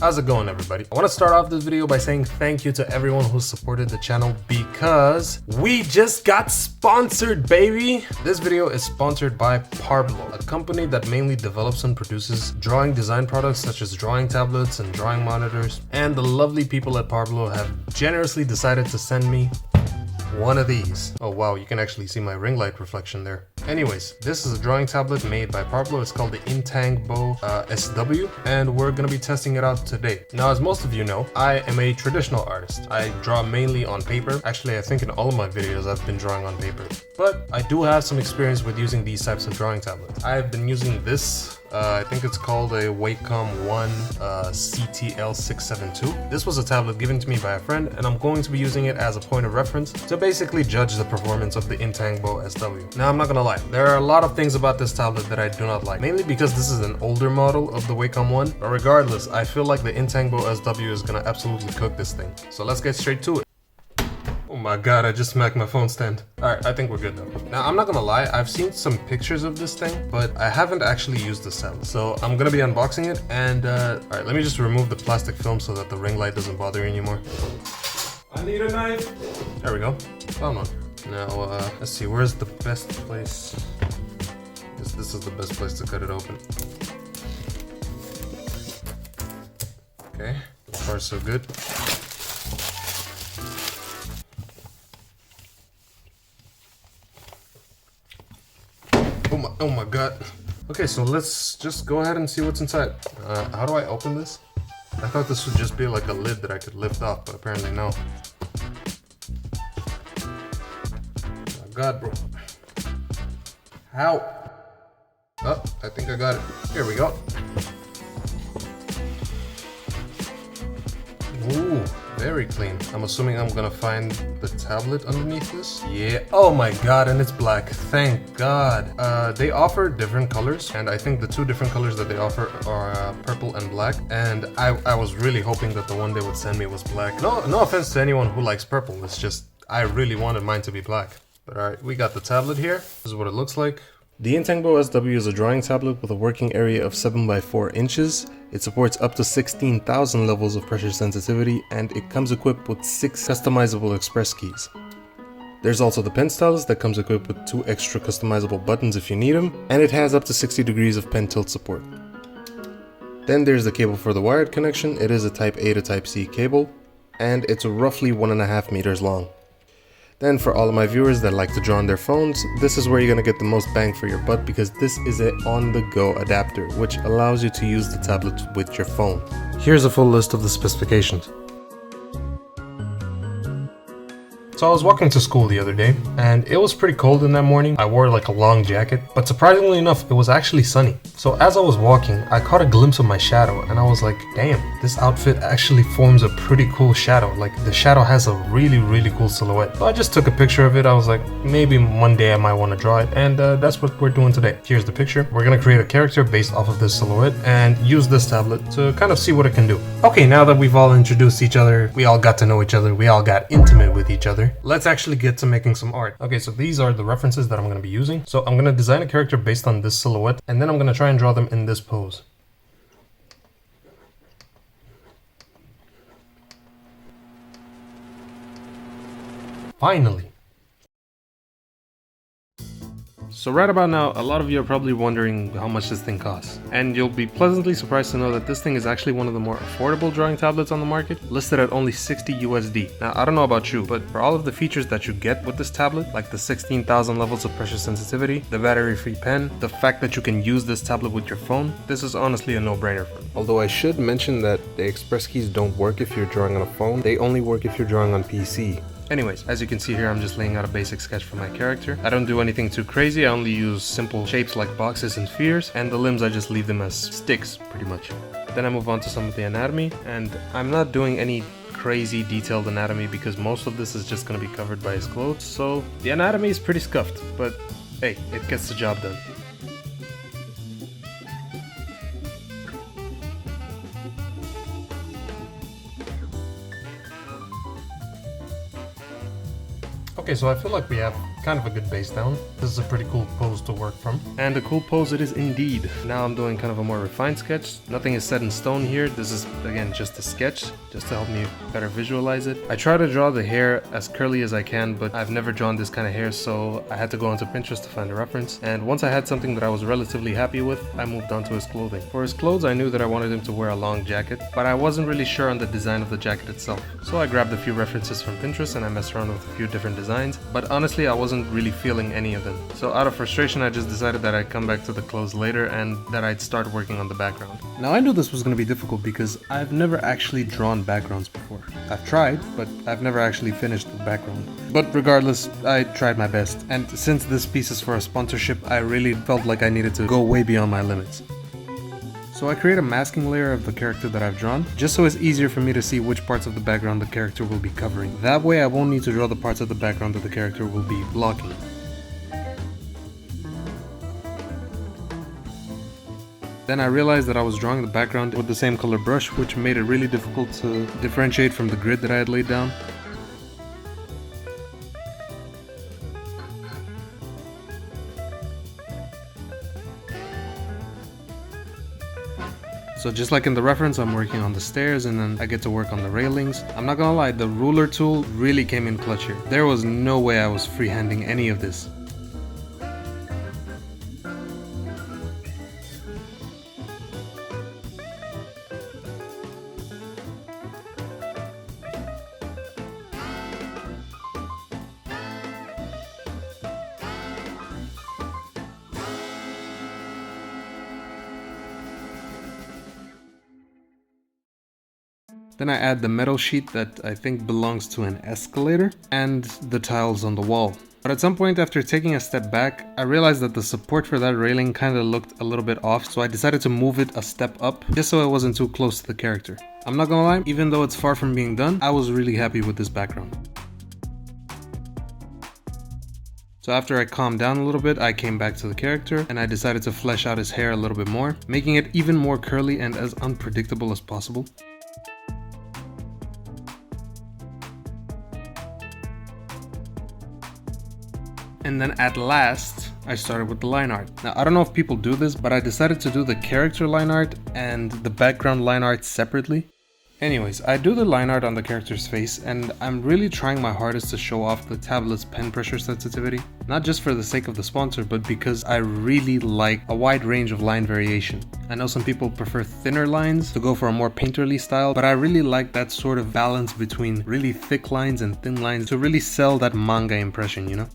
How's it going, everybody? I want to start off this video by saying thank you to everyone who supported the channel because we just got sponsored, baby! This video is sponsored by Parblo, a company that mainly develops and produces drawing design products such as drawing tablets and drawing monitors. And the lovely people at Parblo have generously decided to send me one of these. Oh wow, you can actually see my ring light reflection there. Anyways, this is a drawing tablet made by Parblo. It's called the Intangbo SW, and we're gonna be testing it out today. Now, as most of you know, I am a traditional artist. I draw mainly on paper. Actually, I think in all of my videos I've been drawing on paper. But I do have some experience with using these types of drawing tablets. I've been using this. I think it's called a Wacom One CTL672. This was a tablet given to me by a friend, and I'm going to be using it as a point of reference to basically judge the performance of the Intangbo SW. Now, I'm not gonna lie, there are a lot of things about this tablet that I do not like, mainly because this is an older model of the Wacom One, but regardless, I feel like the Intangbo SW is gonna absolutely cook this thing. So let's get straight to it. Oh my god, I just smacked my phone stand. Alright, I think we're good though. Now, I'm not gonna lie, I've seen some pictures of this thing, but I haven't actually used this tablet. So I'm gonna be unboxing it, and alright, let me just remove the plastic film so that the ring light doesn't bother you anymore. I need a knife! There we go. Found one. Now, let's see, where's the best place? This is the best place to cut it open. Okay, so far so good. Oh my god. Okay, so let's just go ahead and see what's inside. How do I open this? I thought this would just be like a lid that I could lift off, but apparently no. Oh god, bro. How? Oh, I think I got it. Here we go. Ooh, very clean. I'm assuming I'm gonna find the tablet underneath this. Yeah. Oh my god, and it's black. Thank god. They offer different colors, and I think the two different colors that they offer are purple and black. And I was really hoping that the one they would send me was black. No offense to anyone who likes purple. It's just I really wanted mine to be black. But alright, we got the tablet here. This is what it looks like. The Intangbo SW is a drawing tablet with a working area of 7 by 4 inches. It supports up to 16,000 levels of pressure sensitivity, and it comes equipped with 6 customizable express keys. There's also the pen stylus that comes equipped with 2 extra customizable buttons if you need them, and it has up to 60 degrees of pen tilt support. Then there's the cable for the wired connection. It is a Type A to Type C cable, and it's roughly 1.5 meters long. Then for all of my viewers that like to draw on their phones, this is where you're going to get the most bang for your buck, because this is an on-the-go adapter, which allows you to use the tablet with your phone. Here's a full list of the specifications. So I was walking to school the other day, and it was pretty cold in that morning. I wore like a long jacket, but surprisingly enough, it was actually sunny. So as I was walking, I caught a glimpse of my shadow, and I was like, damn, this outfit actually forms a pretty cool shadow. Like, the shadow has a really cool silhouette. So I just took a picture of it. I was like, maybe one day I might want to draw it, and that's what we're doing today. Here's the picture. We're gonna create a character based off of this silhouette and use this tablet to kind of see what it can do. Okay, now that we've all introduced each other, we all got to know each other, we all got intimate with each other, let's actually get to making some art. Okay, so these are the references that I'm going to be using. So I'm going to design a character based on this silhouette, and then I'm going to try and draw them in this pose. Finally. So right about now, a lot of you are probably wondering how much this thing costs. And you'll be pleasantly surprised to know that this thing is actually one of the more affordable drawing tablets on the market, listed at only 60 USD. Now, I don't know about you, but for all of the features that you get with this tablet, like the 16,000 levels of pressure sensitivity, the battery-free pen, the fact that you can use this tablet with your phone, this is honestly a no-brainer for me. Although I should mention that the express keys don't work if you're drawing on a phone, they only work if you're drawing on PC. Anyways, as you can see here, I'm just laying out a basic sketch for my character. I don't do anything too crazy. I only use simple shapes like boxes and spheres, and the limbs I just leave them as sticks, pretty much. Then I move on to some of the anatomy, and I'm not doing any crazy detailed anatomy because most of this is just going to be covered by his clothes, so the anatomy is pretty scuffed, but hey, it gets the job done. Okay, so I feel like we have kind of a good base down. This is a pretty cool pose to work from. And a cool pose it is indeed. Now I'm doing kind of a more refined sketch. Nothing is set in stone here. This is, again, just a sketch, just to help me better visualize it. I try to draw the hair as curly as I can, but I've never drawn this kind of hair, so I had to go onto Pinterest to find a reference. And once I had something that I was relatively happy with, I moved on to his clothing. For his clothes, I knew that I wanted him to wear a long jacket, but I wasn't really sure on the design of the jacket itself. So I grabbed a few references from Pinterest and I messed around with a few different designs, but honestly I wasn't really feeling any of them. So out of frustration I just decided that I'd come back to the clothes later and that I'd start working on the background. Now I knew this was going to be difficult because I've never actually drawn backgrounds before. I've tried, but I've never actually finished the background. But regardless, I tried my best, and since this piece is for a sponsorship, I really felt like I needed to go way beyond my limits. So I create a masking layer of the character that I've drawn, just so it's easier for me to see which parts of the background the character will be covering. That way I won't need to draw the parts of the background that the character will be blocking. Then I realized that I was drawing the background with the same color brush, which made it really difficult to differentiate from the grid that I had laid down. So just like in the reference, I'm working on the stairs and then I get to work on the railings. I'm not gonna lie, the ruler tool really came in clutch here. There was no way I was freehanding any of this. Then I add the metal sheet that I think belongs to an escalator and the tiles on the wall. But at some point after taking a step back, I realized that the support for that railing kind of looked a little bit off, so I decided to move it a step up just so it wasn't too close to the character. I'm not gonna lie, even though it's far from being done, I was really happy with this background. So after I calmed down a little bit, I came back to the character and I decided to flesh out his hair a little bit more, making it even more curly and as unpredictable as possible. And then at last, I started with the line art. Now, I don't know if people do this, but I decided to do the character line art and the background line art separately. Anyways, I do the line art on the character's face, and I'm really trying my hardest to show off the tablet's pen pressure sensitivity. Not just for the sake of the sponsor, but because I really like a wide range of line variation. I know some people prefer thinner lines to go for a more painterly style, but I really like that sort of balance between really thick lines and thin lines to really sell that manga impression, you know?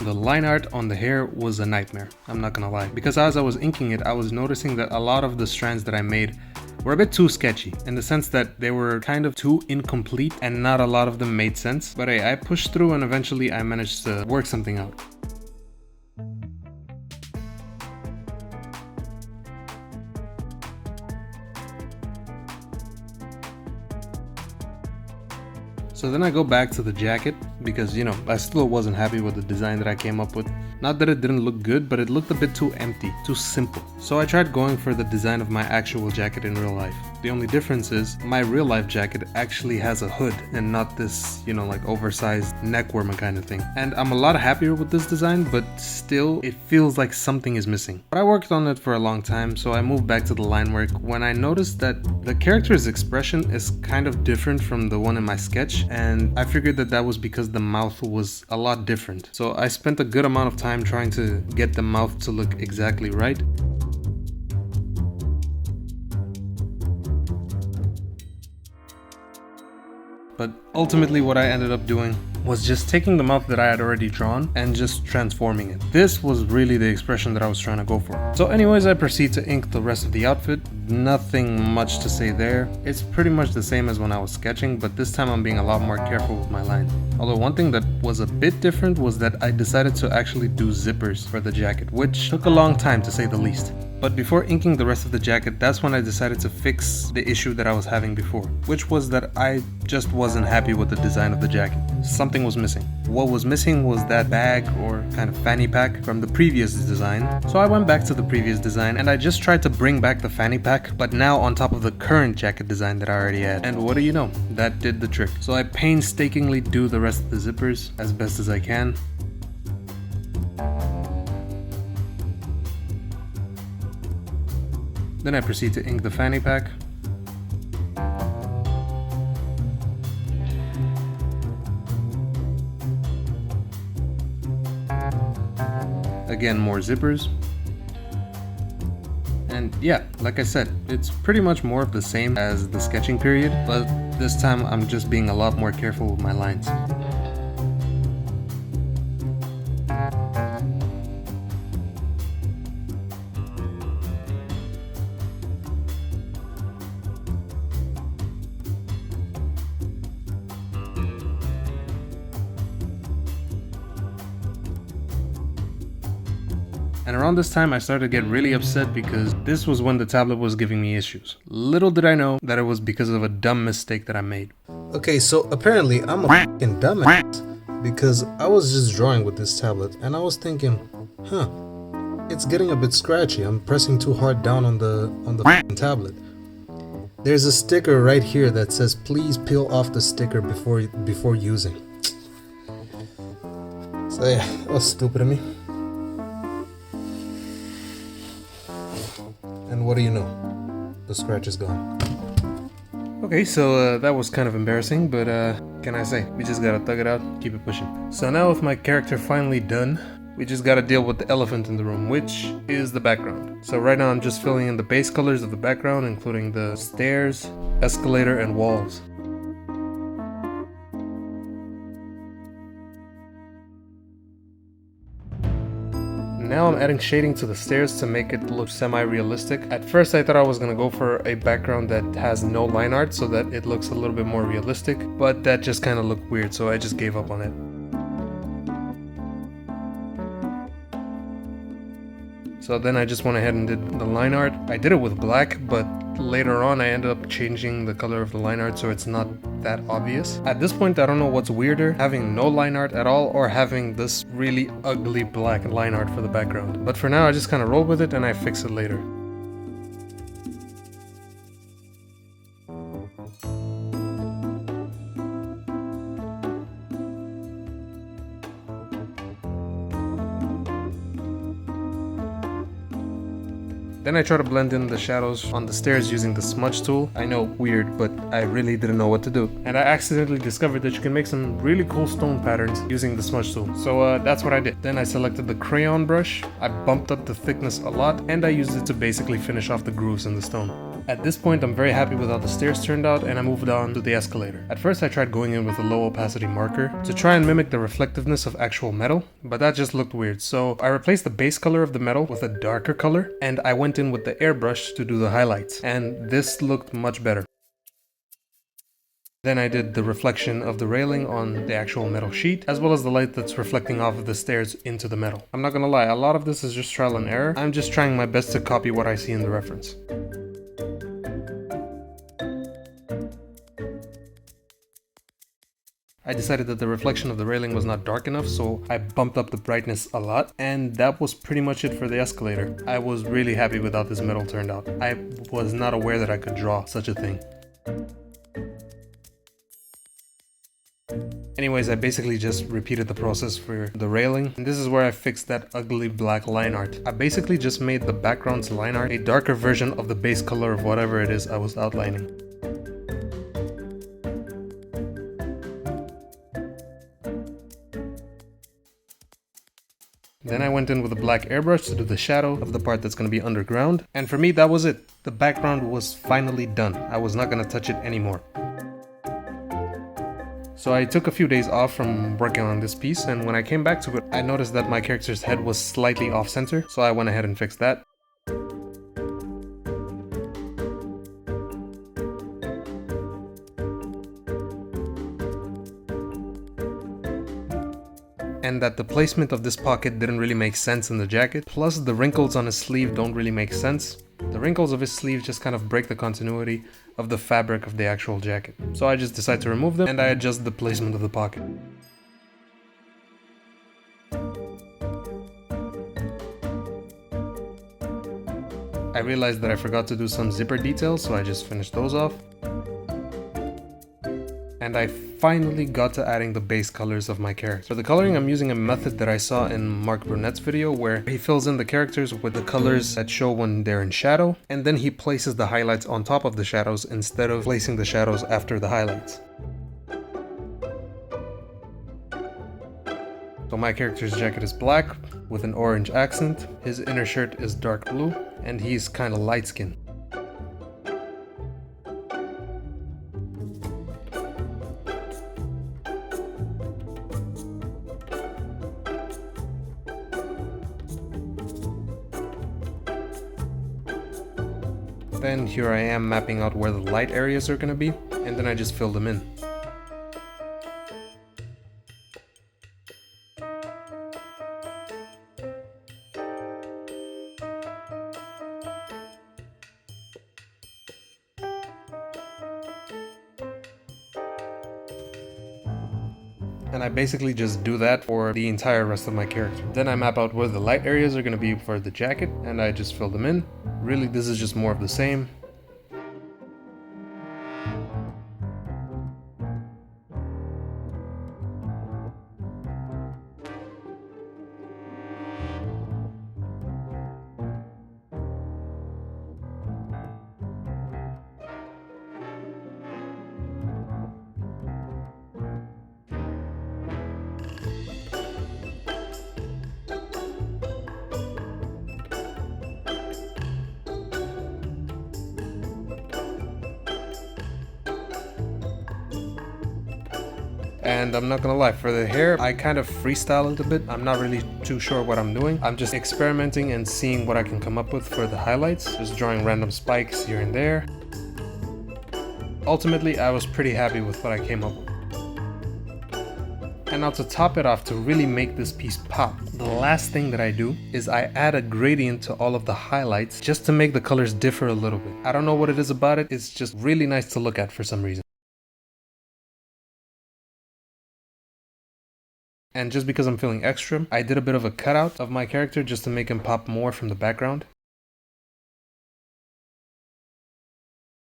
The line art on the hair was a nightmare, I'm not gonna lie, because as I was inking it, I was noticing that a lot of the strands that I made were a bit too sketchy, in the sense that they were kind of too incomplete and not a lot of them made sense. But hey, I pushed through and eventually I managed to work something out. So then I go back to the jacket because, you know, I still wasn't happy with the design that I came up with. Not that it didn't look good, but it looked a bit too empty, too simple. So I tried going for the design of my actual jacket in real life. The only difference is my real life jacket actually has a hood and not this, you know, like oversized neck warmer kind of thing. And I'm a lot happier with this design, but still it feels like something is missing. But I worked on it for a long time, so I moved back to the line work when I noticed that the character's expression is kind of different from the one in my sketch, and I figured that that was because the mouth was a lot different. So I spent a good amount of time trying to get the mouth to look exactly right. But ultimately what I ended up doing was just taking the mouth that I had already drawn and just transforming it. This was really the expression that I was trying to go for. So anyways, I proceed to ink the rest of the outfit. Nothing much to say there. It's pretty much the same as when I was sketching, but this time I'm being a lot more careful with my line. Although one thing that was a bit different was that I decided to actually do zippers for the jacket, which took a long time to say the least. But before inking the rest of the jacket, that's when I decided to fix the issue that I was having before, which was that I just wasn't happy with the design of the jacket. Something was missing. What was missing was that bag or kind of fanny pack from the previous design. So I went back to the previous design and I just tried to bring back the fanny pack, but now on top of the current jacket design that I already had. And what do you know? That did the trick. So I painstakingly do the rest of the zippers as best as I can. Then I proceed to ink the fanny pack. Again, more zippers. And yeah, like I said, it's pretty much more of the same as the sketching period, but this time I'm just being a lot more careful with my lines. And around this time I started to get really upset because this was when the tablet was giving me issues. Little did I know that it was because of a dumb mistake that I made. Okay, so apparently I'm a fucking dumbass because I was just drawing with this tablet and I was thinking, it's getting a bit scratchy. I'm pressing too hard down on the fucking tablet. There's a sticker right here that says please peel off the sticker before using. So yeah, that was stupid of me. And what do you know? The scratch is gone. Okay, so that was kind of embarrassing, but can I say, we just gotta thug it out, keep it pushing. So now with my character finally done, we just gotta deal with the elephant in the room, which is the background. So right now I'm just filling in the base colors of the background, including the stairs, escalator, and walls. Now I'm adding shading to the stairs to make it look semi-realistic. At first I thought I was gonna go for a background that has no line art so that it looks a little bit more realistic, but that just kind of looked weird, so I just gave up on it. So then I just went ahead and did the line art. I did it with black, but later on I ended up changing the color of the line art so it's not that obvious. At this point I don't know what's weirder, having no line art at all or having this really ugly black line art for the background. But for now I just kind of roll with it and I fix it later. Then I try to blend in the shadows on the stairs using the smudge tool. I know, weird, but I really didn't know what to do. And I accidentally discovered that you can make some really cool stone patterns using the smudge tool. So that's what I did. Then I selected the crayon brush, I bumped up the thickness a lot, and I used it to basically finish off the grooves in the stone. At this point I'm very happy with how the stairs turned out and I moved on to the escalator. At first I tried going in with a low opacity marker to try and mimic the reflectiveness of actual metal, but that just looked weird. So I replaced the base color of the metal with a darker color and I went in with the airbrush to do the highlights, and this looked much better. Then I did the reflection of the railing on the actual metal sheet, as well as the light that's reflecting off of the stairs into the metal. I'm not gonna lie, a lot of this is just trial and error. I'm just trying my best to copy what I see in the reference. I decided that the reflection of the railing was not dark enough, so I bumped up the brightness a lot, and that was pretty much it for the escalator. I was really happy with how this metal turned out. I was not aware that I could draw such a thing. Anyways, I basically just repeated the process for the railing, and this is where I fixed that ugly black line art. I basically just made the background's line art a darker version of the base color of whatever it is I was outlining. Then I went in with a black airbrush to do the shadow of the part that's going to be underground, and for me that was it. The background was finally done. I was not going to touch it anymore. So I took a few days off from working on this piece, and when I came back to it, I noticed that my character's head was slightly off center, so I went ahead and fixed that. And and that the placement of this pocket didn't really make sense in the jacket, plus the wrinkles on his sleeve don't really make sense. The wrinkles of his sleeve just kind of break the continuity of the fabric of the actual jacket. So I just decide to remove them and I adjust the placement of the pocket. I realized that I forgot to do some zipper details, so I just finished those off. And I finally got to adding the base colors of my character. For the coloring, I'm using a method that I saw in Mark Brunette's video where he fills in the characters with the colors that show when they're in shadow, and then he places the highlights on top of the shadows instead of placing the shadows after the highlights. So my character's jacket is black with an orange accent, his inner shirt is dark blue, and he's kind of light skinned. Then here I am mapping out where the light areas are going to be, and then I just fill them in. And I basically just do that for the entire rest of my character. Then I map out where the light areas are going to be for the jacket, and I just fill them in. Really, this is just more of the same. And I'm not gonna lie, for the hair, I kind of freestyle it a bit. I'm not really too sure what I'm doing. I'm just experimenting and seeing what I can come up with for the highlights. Just drawing random spikes here and there. Ultimately, I was pretty happy with what I came up with. And now to top it off, to really make this piece pop, the last thing that I do is I add a gradient to all of the highlights just to make the colors differ a little bit. I don't know what it is about it, it's just really nice to look at for some reason. And just because I'm feeling extra, I did a bit of a cutout of my character just to make him pop more from the background.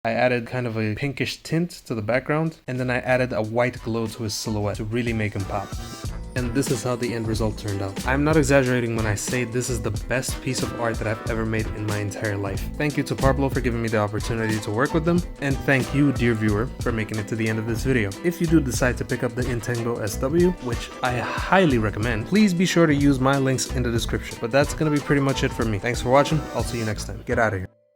I added kind of a pinkish tint to the background, and then I added a white glow to his silhouette to really make him pop. And this is how the end result turned out. I'm not exaggerating when I say this is the best piece of art that I've ever made in my entire life. Thank you to Parblo for giving me the opportunity to work with them, and thank you, dear viewer, for making it to the end of this video. If you do decide to pick up the Intangbo SW, which I highly recommend, please be sure to use my links in the description. But that's gonna be pretty much it for me. Thanks for watching, I'll see you next time. Get out of here.